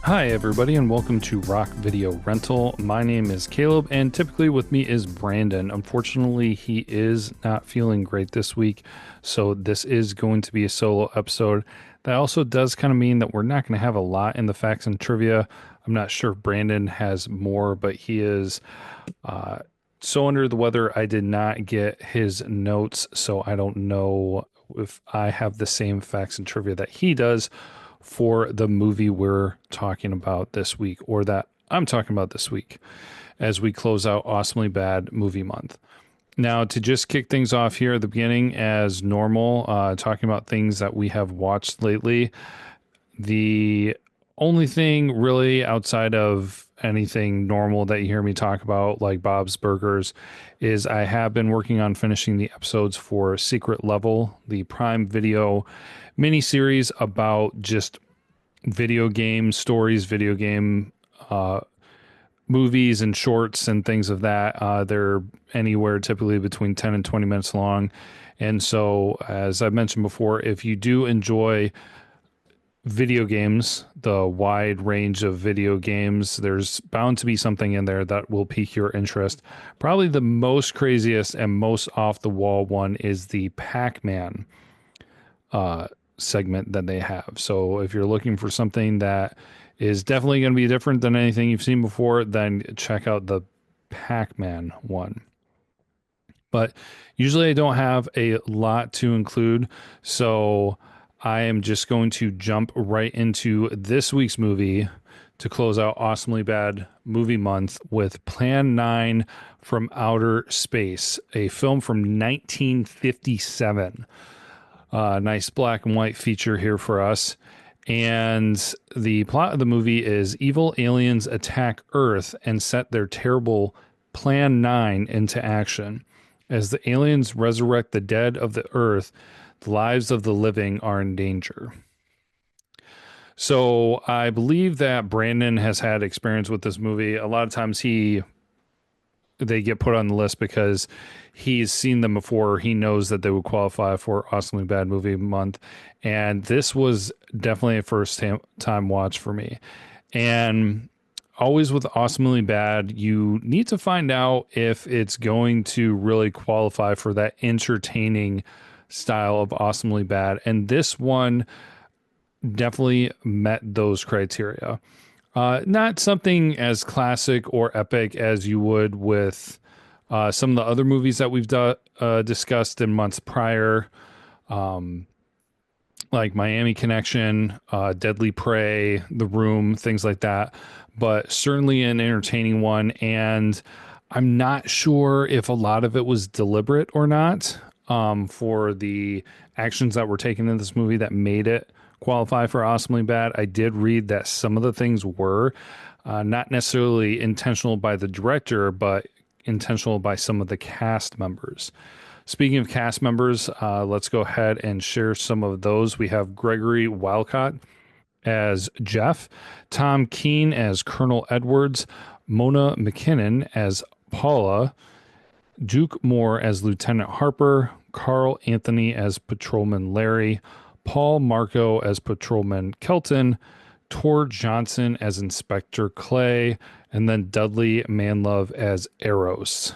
Hi, everybody, and welcome to Rock Video Rental. My name is Caleb, and typically with me is Brandon. Unfortunately, he is not feeling great this week, so this is going to be a solo episode. That also does kind of mean that we're not going to have a lot in the facts and trivia. I'm not sure if Brandon has more, but he is so under the weather. I did not get his notes, so I don't know if I have the same facts and trivia that he does for the movie we're talking about this week, or that I'm talking about this week, as we close out Awesomely Bad Movie Month. Now, to just kick things off here at the beginning, as normal, talking about things that we have watched lately. The only thing really outside of anything normal that you hear me talk about, like Bob's Burgers, is I have been working on finishing the episodes for Secret Level, the Prime Video miniseries about just video game stories, video game movies and shorts and things of that. They're anywhere typically between 10 and 20 minutes long. And so, as I mentioned before, if you do enjoy video games, the wide range of video games, there's bound to be something in there that will pique your interest. Probably the most craziest and most off the wall one is the Pac-Man segment that they have. So if you're looking for something that is definitely going to be different than anything you've seen before, then check out the Pac-Man one. But usually I don't have a lot to include, so I am just going to jump right into this week's movie to close out Awesomely Bad Movie Month with Plan 9 from Outer Space, a film from 1957. Nice black and white feature here for us. And the plot of the movie is evil aliens attack Earth and set their terrible Plan 9 into action. As the aliens resurrect the dead of the Earth, the lives of the living are in danger. So I believe that Brandon has had experience with this movie. A lot of times they get put on the list because he's seen them before. He knows that they would qualify for Awesomely Bad Movie Month. And this was definitely a first time watch for me. And always with Awesomely Bad, you need to find out if it's going to really qualify for that entertaining style of Awesomely Bad. And this one definitely met those criteria. Not something as classic or epic as you would with some of the other movies that we've discussed in months prior, like Miami Connection, Deadly Prey, The Room, things like that. But certainly an entertaining one. And I'm not sure if a lot of it was deliberate or not for the actions that were taken in this movie that made it qualify for Awesomely Bad. I did read that some of the things were not necessarily intentional by the director, but intentional by some of the cast members. Speaking of cast members, let's go ahead and share some of those. We have Gregory Walcott as Jeff, Tom Keane as Colonel Edwards, Mona McKinnon as Paula, Duke Moore as Lieutenant Harper, Carl Anthony as Patrolman Larry, Paul Marco as Patrolman Kelton, Tor Johnson as Inspector Clay, and then Dudley Manlove as Eros.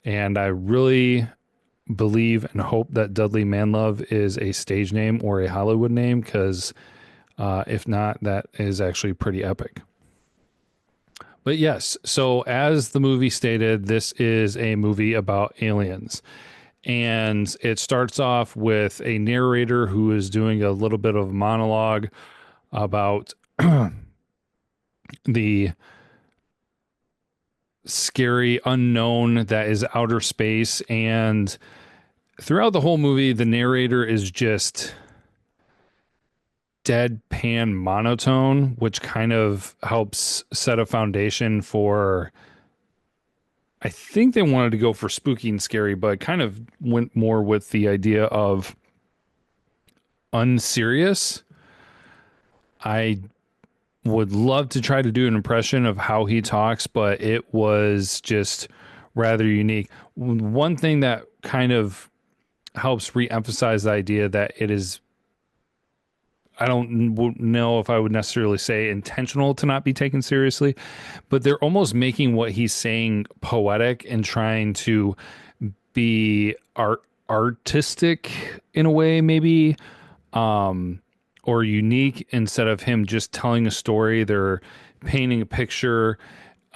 And I really believe and hope that Dudley Manlove is a stage name or a Hollywood name, because if not, that is actually pretty epic. But yes, so as the movie stated, this is a movie about aliens. And it starts off with a narrator who is doing a little bit of monologue about the scary unknown that is outer space. And throughout the whole movie, the narrator is just deadpan monotone, which kind of helps set a foundation for, I think they wanted to go for spooky and scary, but kind of went more with the idea of unserious. I would love to try to do an impression of how he talks, but it was just rather unique. One thing that kind of helps re-emphasize the idea that it is I don't know if I would necessarily say intentional to not be taken seriously, but they're almost making what he's saying poetic and trying to be artistic in a way, maybe, or unique instead of him just telling a story. They're painting a picture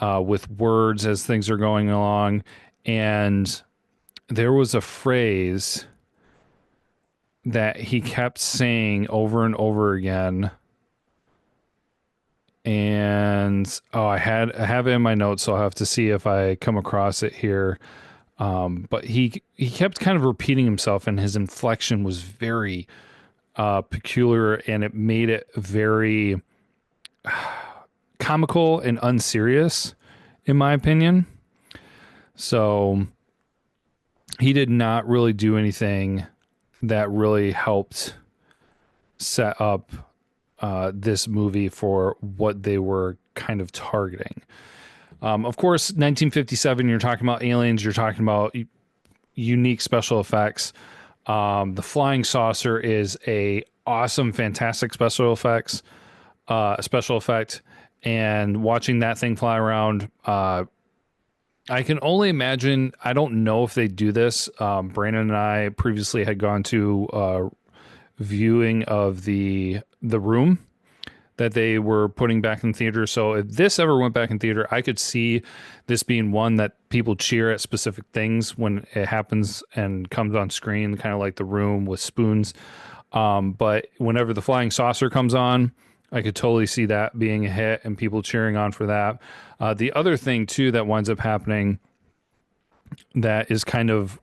with words as things are going along. And there was a phrase that he kept saying over and over again. And I have it in my notes, so I'll have to see if I come across it here. But he kept kind of repeating himself, and his inflection was very peculiar, and it made it very comical and unserious, in my opinion. So he did not really do anything that really helped set up this movie for what they were kind of targeting. Of course, 1957, you're talking about aliens, you're talking about unique special effects. The flying saucer is a awesome, fantastic special effect, and watching that thing fly around, I can only imagine. I don't know if they do this. Brandon and I previously had gone to viewing of the Room that they were putting back in theater. So if this ever went back in theater, I could see this being one that people cheer at specific things when it happens and comes on screen, kind of like The Room with spoons. But whenever the flying saucer comes on, I could totally see that being a hit and people cheering on for that. The other thing too that winds up happening that is kind of,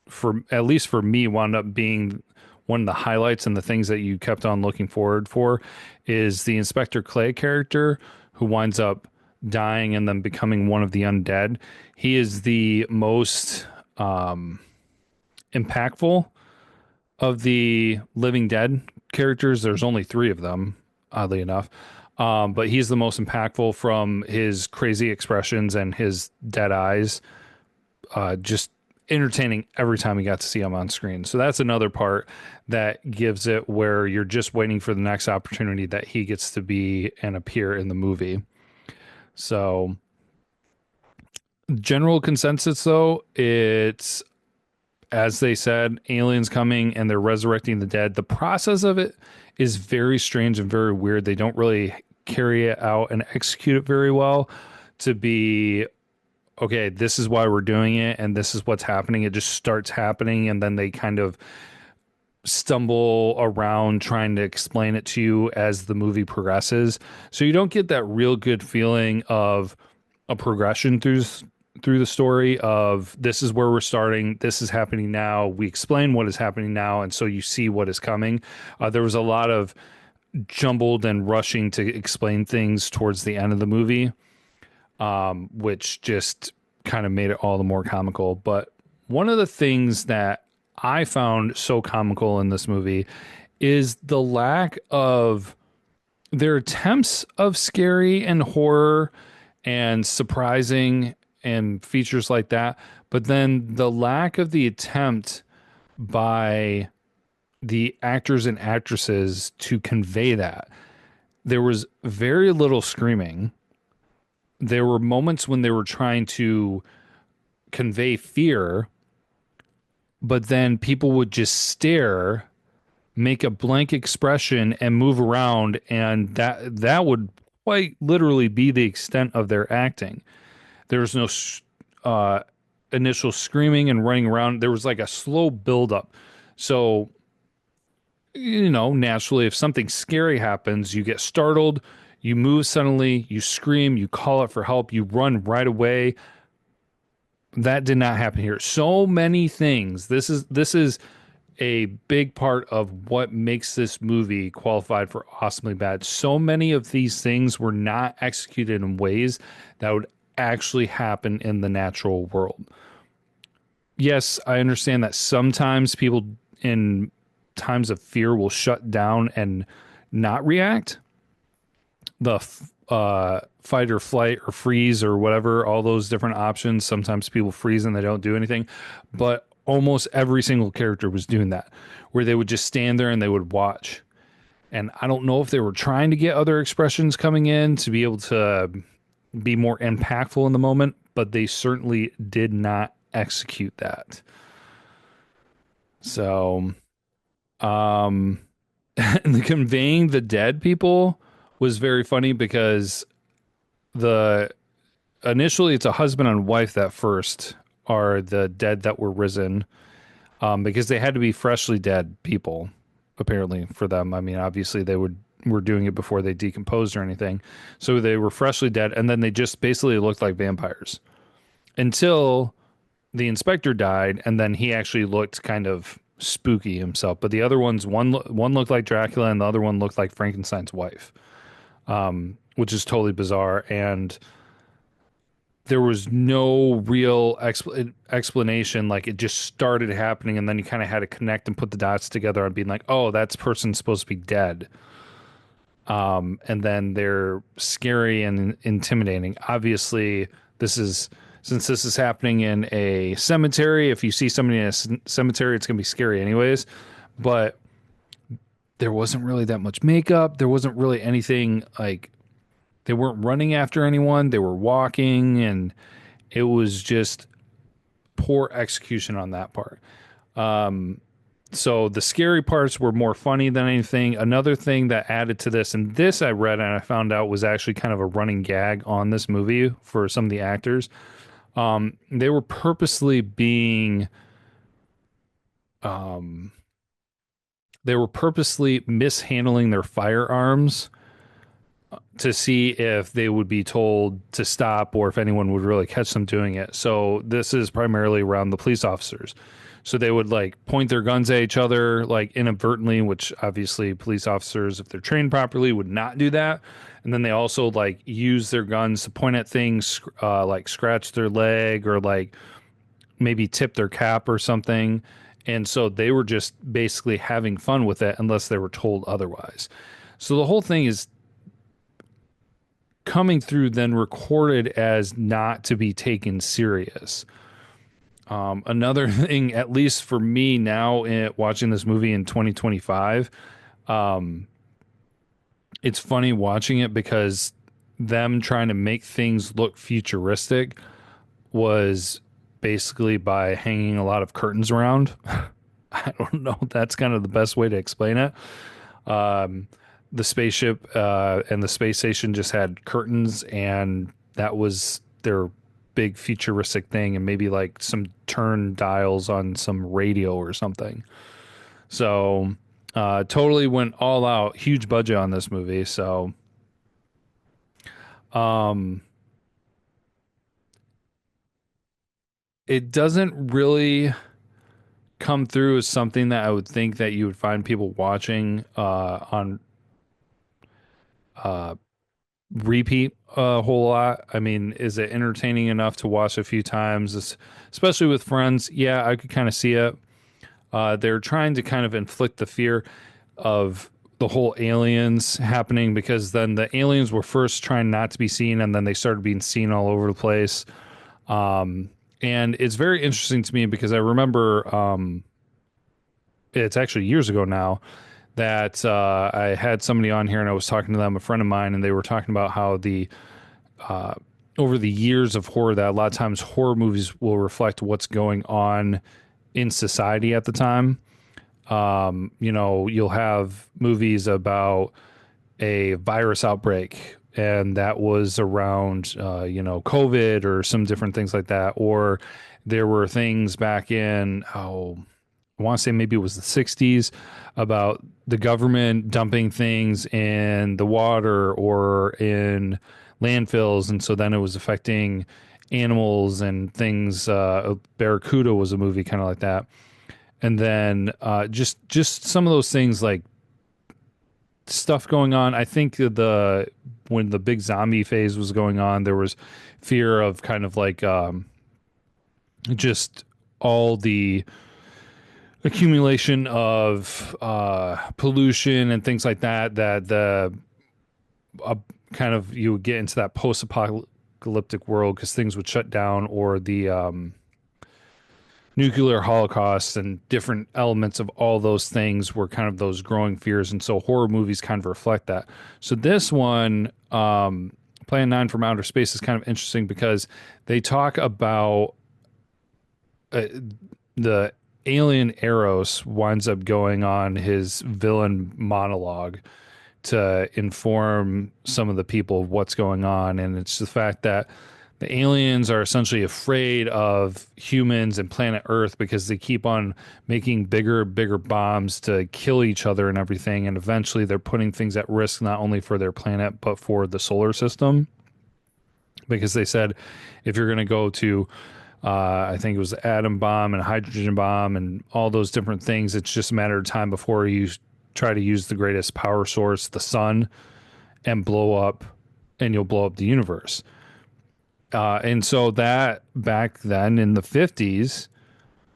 for at least for me, wound up being one of the highlights and the things that you kept on looking forward for is the Inspector Clay character who winds up dying and then becoming one of the undead. He is the most impactful of the Living Dead characters. There's only three of them, oddly enough. But he's the most impactful from his crazy expressions and his dead eyes. Just entertaining every time we got to see him on screen. So that's another part that gives it where you're just waiting for the next opportunity that he gets to be and appear in the movie. So general consensus though, it's, as they said, aliens coming and they're resurrecting the dead. The process of it is very strange and very weird. They don't really carry it out and execute it very well to be, okay, this is why we're doing it and this is what's happening. It just starts happening and then they kind of stumble around trying to explain it to you as the movie progresses. So you don't get that real good feeling of a progression through the story of this is where we're starting, this is happening now, we explain what is happening now, and so you see what is coming. There was a lot of jumbled and rushing to explain things towards the end of the movie, which just kind of made it all the more comical. But one of the things that I found so comical in this movie is the lack of their attempts of scary and horror and surprising and features like that, but then the lack of the attempt by the actors and actresses to convey that. There was very little screaming. There were moments when they were trying to convey fear, but then people would just stare, make a blank expression and move around, and that would quite literally be the extent of their acting. There was no initial screaming and running around. There was like a slow buildup. So, naturally, if something scary happens, you get startled, you move suddenly, you scream, you call it for help, you run right away. That did not happen here. So many things. This is a big part of what makes this movie qualified for awesomely bad. So many of these things were not executed in ways that would actually happen in the natural world. Yes, I understand that sometimes people in times of fear will shut down and not react. The fight or flight or freeze or whatever, all those different options. Sometimes people freeze and they don't do anything, but almost every single character was doing that, where they would just stand there and they would watch. And I don't know if they were trying to get other expressions coming in to be able to be more impactful in the moment, but they certainly did not execute that. So, um, and the conveying the dead people was very funny because the initially it's a husband and wife that first are the dead that were risen, because they had to be freshly dead people apparently for them. I mean, obviously they would were doing it before they decomposed or anything, so they were freshly dead, and then they just basically looked like vampires until the inspector died, and then he actually looked kind of spooky himself. But the other ones, one looked like Dracula, and the other one looked like Frankenstein's wife, which is totally bizarre. And there was no real explanation. Like it just started happening, and then you kind of had to connect and put the dots together and being like, "Oh, that's person's supposed to be dead." And then they're scary and intimidating. Obviously, this is since this is happening in a cemetery. If you see somebody in a cemetery, it's going to be scary anyways. But there wasn't really that much makeup. There wasn't really anything like they weren't running after anyone. They were walking, and it was just poor execution on that part. So the scary parts were more funny than anything. Another thing that added to this, and this I read and I found out was actually kind of a running gag on this movie for some of the actors. They were purposely being, they were purposely mishandling their firearms to see if they would be told to stop or if anyone would really catch them doing it. So this is primarily around the police officers. So they would like point their guns at each other like inadvertently, which obviously police officers, if they're trained properly, would not do that. And then they also like use their guns to point at things, like scratch their leg or like maybe tip their cap or something. And so they were just basically having fun with it unless they were told otherwise. So the whole thing is coming through then recorded as not to be taken serious. Another thing, at least for me now, watching this movie in 2025, it's funny watching it because them trying to make things look futuristic was basically by hanging a lot of curtains around. I don't know. That's kind of the best way to explain it. The spaceship and the space station just had curtains, and that was their big futuristic thing, and maybe like some turn dials on some radio or something. So totally went all out, huge budget on this movie. So it doesn't really come through as something that I would think that you would find people watching on repeat a whole lot. I mean, is it entertaining enough to watch a few times, especially with friends? Yeah, I could kind of see it. They're trying to kind of inflict the fear of the whole aliens happening because then the aliens were first trying not to be seen and then they started being seen all over the place. And it's very interesting to me because I remember it's actually years ago now that I had somebody on here and I was talking to them, a friend of mine, and they were talking about how the over the years of horror that a lot of times horror movies will reflect what's going on in society at the time. You know, you'll have movies about a virus outbreak, and that was around, COVID or some different things like that. Or there were things back in, I want to say maybe it was the 60s about the government dumping things in the water or in landfills. And so then it was affecting animals and things. Barracuda was a movie kind of like that. And then just some of those things like stuff going on. I think the when the big zombie phase was going on, there was fear of kind of like just all the accumulation of pollution and things like that. That the kind of you would get into that post-apocalyptic world because things would shut down, or the nuclear holocaust and different elements of all those things were kind of those growing fears. And so horror movies kind of reflect that. So this one, Plan 9 from Outer Space, is kind of interesting because they talk about uh, the alien Eros winds up going on his villain monologue to inform some of the people of what's going on. And it's the fact that the aliens are essentially afraid of humans and planet Earth because they keep on making bigger bombs to kill each other and everything. And eventually they're putting things at risk, not only for their planet, but for the solar system. Because they said if you're going to go to, I think it was the atom bomb and hydrogen bomb and all those different things, it's just a matter of time before you try to use the greatest power source, the sun, and blow up, and you'll blow up the universe. And so that back then in the 50s,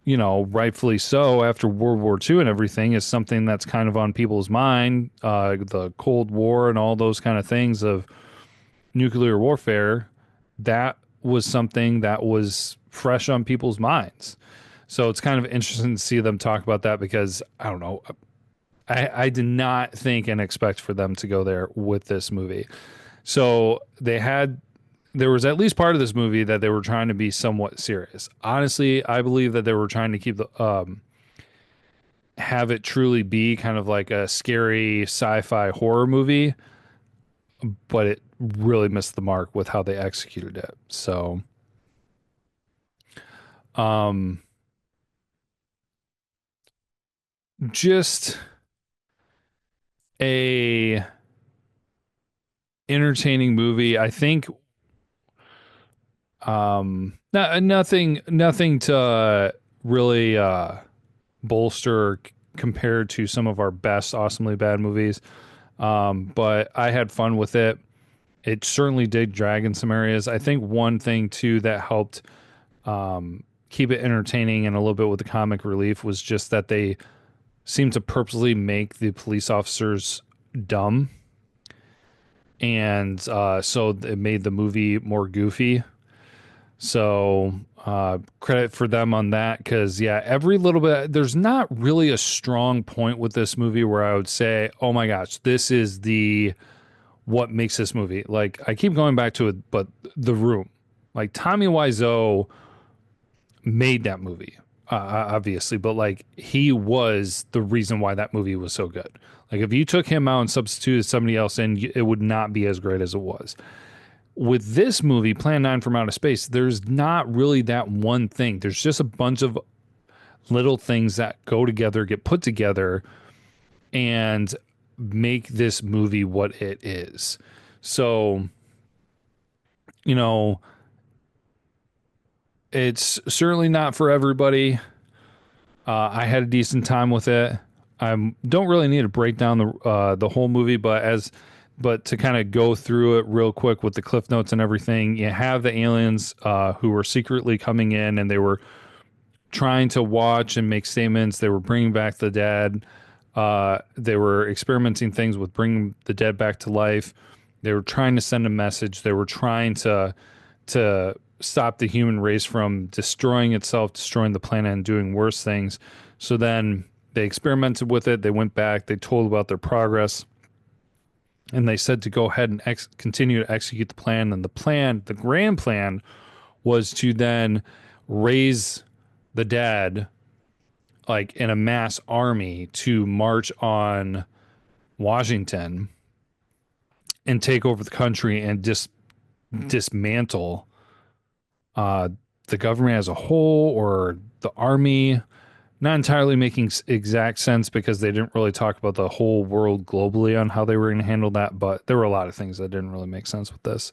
rightfully so, after World War II and everything, is something that's kind of on people's mind. The Cold War and all those kind of things of nuclear warfare, that was something that was fresh on people's minds. So it's kind of interesting to see them talk about that because I don't know. I did not think and expect for them to go there with this movie. So there was at least part of this movie that they were trying to be somewhat serious. Honestly, I believe that they were trying to keep have it truly be kind of like a scary sci-fi horror movie, but it really missed the mark with how they executed it. So, um, just a entertaining movie. I think nothing to really bolster compared to some of our best awesomely bad movies. But I had fun with it. It certainly did drag in some areas. I think one thing too that helped keep it entertaining and a little bit with the comic relief was just that they seemed to purposely make the police officers dumb, and so it made the movie more goofy. So credit for them on that because yeah, every little bit. There's not really a strong point with this movie where I would say, oh my gosh, this is the what makes this movie. Like I keep going back to it, but The Room, like Tommy Wiseau made that movie, obviously, but like he was the reason why that movie was so good. Like if you took him out and substituted somebody else in, it would not be as great as it was. With this movie, Plan 9 from Outer Space, there's not really that one thing. There's just a bunch of little things that go together, get put together, and make this movie what it is. So, you know, it's certainly not for everybody. I had a decent time with it. I don't really need to break down the whole movie, but to kind of go through it real quick with the cliff notes and everything, you have the aliens who were secretly coming in and they were trying to watch and make statements. They were bringing back the dead. They were experimenting things with bringing the dead back to life. They were trying to send a message. They were trying to stop the human race from destroying itself, destroying the planet, and doing worse things. So then they experimented with it. They went back. They told about their progress, and they said to go ahead and continue to execute the plan. And the grand plan, was to then raise the dead like in a mass army to march on Washington and take over the country and dismantle uh, the government as a whole or the army. Not entirely making exact sense because they didn't really talk about the whole world globally on how they were going to handle that, but there were a lot of things that didn't really make sense with this.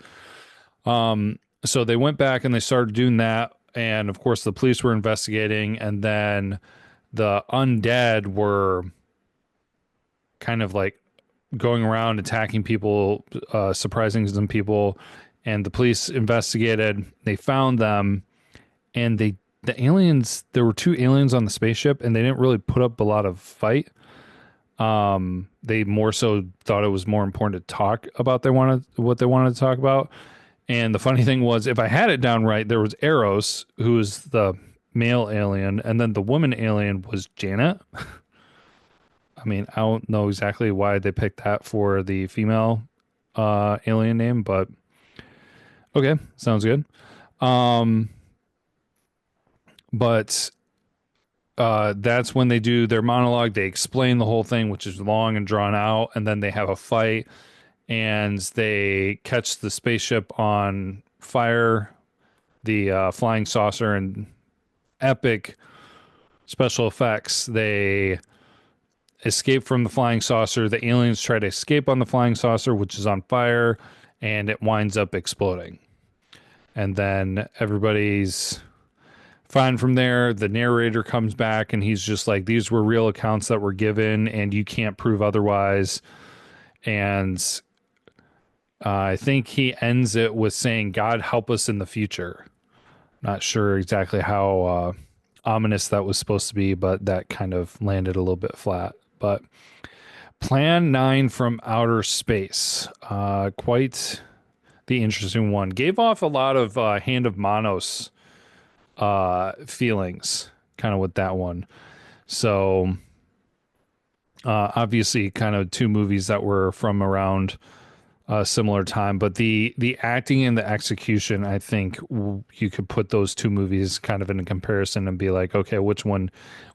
So they went back and they started doing that, and of course the police were investigating, and then the undead were kind of like going around attacking people, surprising some people, and the police investigated. They found them, and the aliens. There were two aliens on the spaceship, and they didn't really put up a lot of fight. They more so thought it was more important to talk about what they wanted to talk about. And the funny thing was, if I had it down right, there was Eros, who was the male alien, and then the woman alien was Janet. I mean, I don't know exactly why they picked that for the female alien name, but okay, sounds good. Um, but that's when they do their monologue. They explain the whole thing, which is long and drawn out, and then they have a fight and they catch the spaceship on fire, the flying saucer, and epic special effects. They escape from the flying saucer. The aliens try to escape on the flying saucer, which is on fire, and it winds up exploding. And then everybody's fine from there. The narrator comes back and he's just like, these were real accounts that were given, and you can't prove otherwise. And I think he ends it with saying, God help us in the future. Not sure exactly how ominous that was supposed to be, but that kind of landed a little bit flat. But Plan 9 from Outer Space. Quite the interesting one. Gave off a lot of Hand of Manos feelings, kind of with that one. So, obviously, kind of two movies that were from around a similar time, but the acting and the execution, I think you could put those two movies kind of in a comparison and be like, okay, which one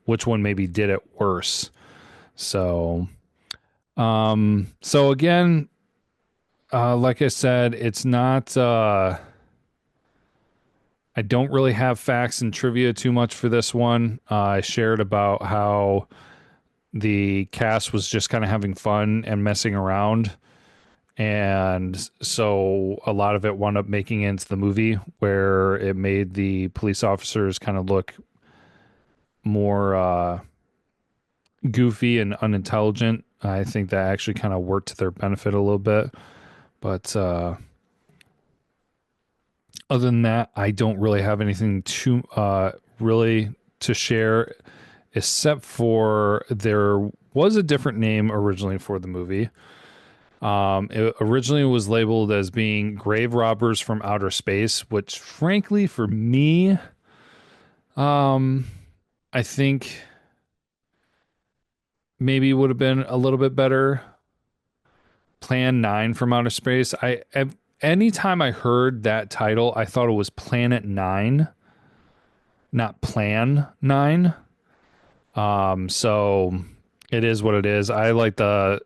maybe did it worse? So, so again, like I said, it's not. I don't really have facts and trivia too much for this one. I shared about how the cast was just kind of having fun and messing around. And so a lot of it wound up making it into the movie where it made the police officers kind of look more goofy and unintelligent. I think that actually kind of worked to their benefit a little bit. But other than that, I don't really have anything to really to share, except for there was a different name originally for the movie. It originally was labeled as being Grave Robbers from Outer Space, which frankly for me, um, I think maybe would have been a little bit better. Plan 9 from Outer Space. Anytime I heard that title, I thought it was Planet 9, not Plan 9. So it is what it is. I like the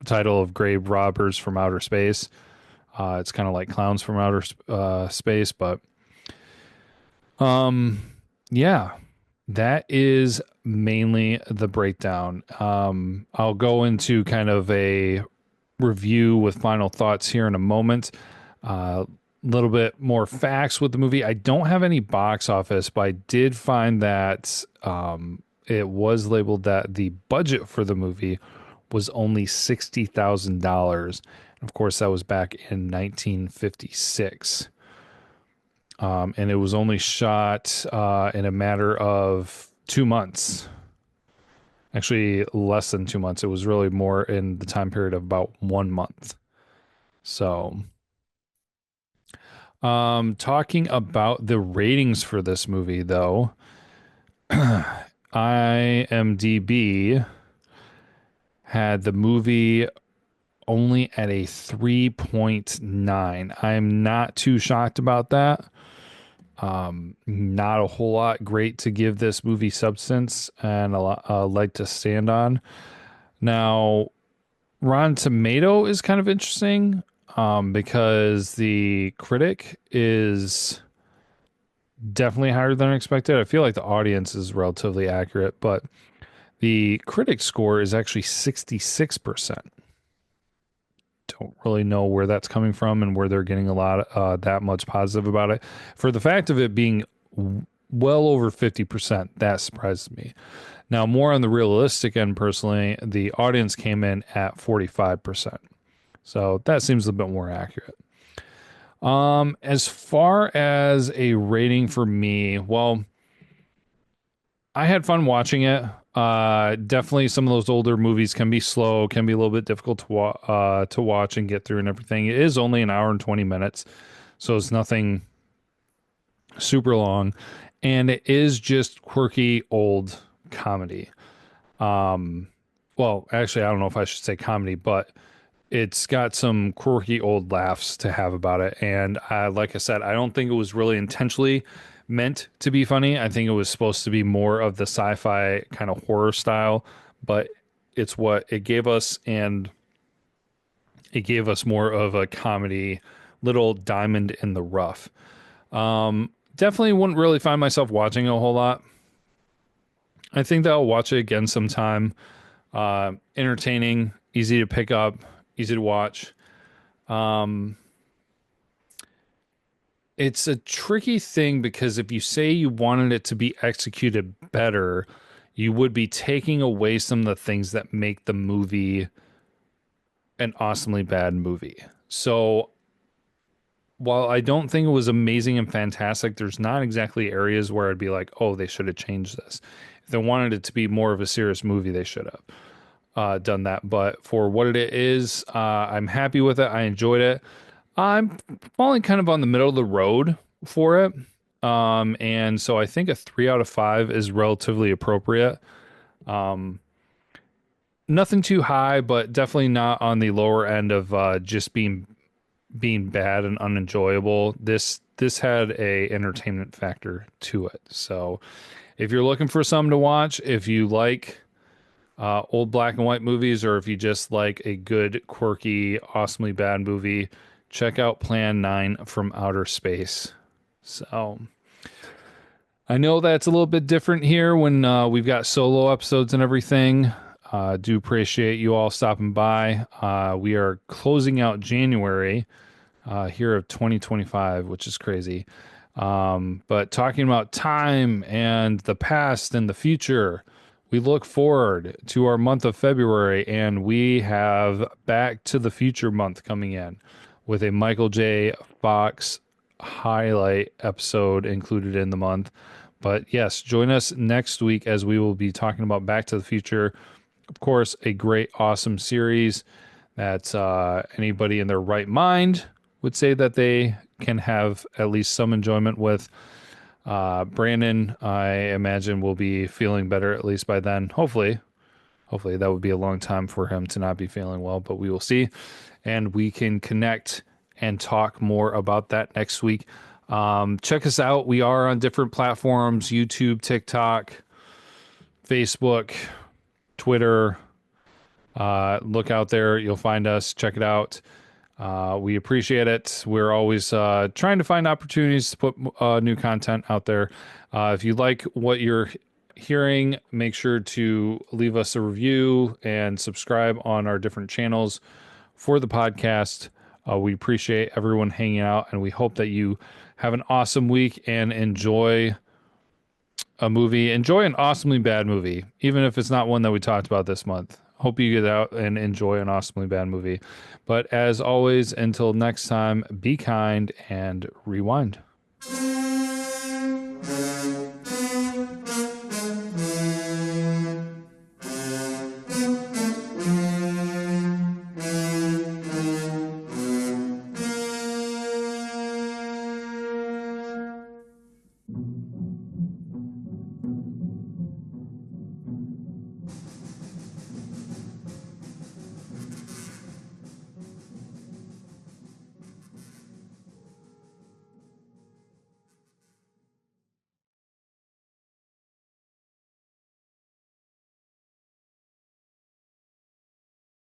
title of Grave Robbers from Outer Space. It's kind of like Clowns from Outer Space, but yeah, that is mainly the breakdown. I'll go into kind of a review with final thoughts here in a moment. A little bit more facts with the movie. I don't have any box office, but I did find that it was labeled that the budget for the movie was only $60,000. Of course, that was back in 1956. And it was only shot in a matter of 2 months. Actually, less than 2 months. It was really more in the time period of about 1 month. So, talking about the ratings for this movie, though, IMDb had the movie only at a 3.9. I'm not too shocked about that. Not a whole lot great to give this movie substance and a leg to stand on. Now, Rotten Tomato is kind of interesting because the critic is definitely higher than expected. I feel like the audience is relatively accurate, but the critic score is actually 66%. Don't really know where that's coming from and where they're getting a lot that much positive about it. For the fact of it being well over 50%, that surprises me. Now, more on the realistic end, personally, the audience came in at 45%. So that seems a bit more accurate. As far as a rating for me, well, I had fun watching it. Definitely some of those older movies can be slow, can be a little bit difficult to watch and get through and everything. It is only an hour and 20 minutes, so it's nothing super long. and it is just quirky old comedy. Well, actually, I don't know if I should say comedy, but it's got some quirky old laughs to have about it. And like I said, I don't think it was really intentionally meant to be funny. I think it was supposed to be more of the sci-fi kind of horror style, but it's what it gave us, and it gave us more of a comedy, little diamond in the rough. Definitely wouldn't really find myself watching a whole lot. I think that I'll watch it again sometime. Entertaining, easy to pick up, easy to watch. It's a tricky thing because if you say you wanted it to be executed better, you would be taking away some of the things that make the movie an awesomely bad movie. So while I don't think it was amazing and fantastic, there's not exactly areas where I'd be like, oh, they should have changed this. If they wanted it to be more of a serious movie, they should have done that. But for what it is, I'm happy with it. I enjoyed it. I'm falling kind of on the middle of the road for it. And so I think a 3 out of 5 is relatively appropriate. Nothing too high, but definitely not on the lower end of just being bad and unenjoyable. This had a entertainment factor to it. So if you're looking for something to watch, if you like old black and white movies, or if you just like a good, quirky, awesomely bad movie, check out Plan 9 from Outer Space. So I know that's a little bit different here when we've got solo episodes and everything. Do appreciate you all stopping by. We are closing out January here of 2025, which is crazy. But talking about time and the past and the future, we look forward to our month of February, and we have Back to the Future month coming in with a Michael J. Fox highlight episode included in the month. But yes, join us next week as we will be talking about Back to the Future. Of course, a great, awesome series that anybody in their right mind would say that they can have at least some enjoyment with. Brandon, I imagine, will be feeling better at least by then. Hopefully that would be a long time for him to not be feeling well, but we will see. And we can connect and talk more about that next week. Check us out. We are on different platforms: YouTube, TikTok, Facebook, Twitter. Look out there. You'll find us. Check it out. We appreciate it. We're always trying to find opportunities to put new content out there. If you like what you're hearing, make sure to leave us a review and subscribe on our different channels for the podcast. We appreciate everyone hanging out, and we hope that you have an awesome week and enjoy a movie. Enjoy an awesomely bad movie, even if it's not one that we talked about this month. Hope you get out and enjoy an awesomely bad movie. But as always, until next time, be kind and rewind.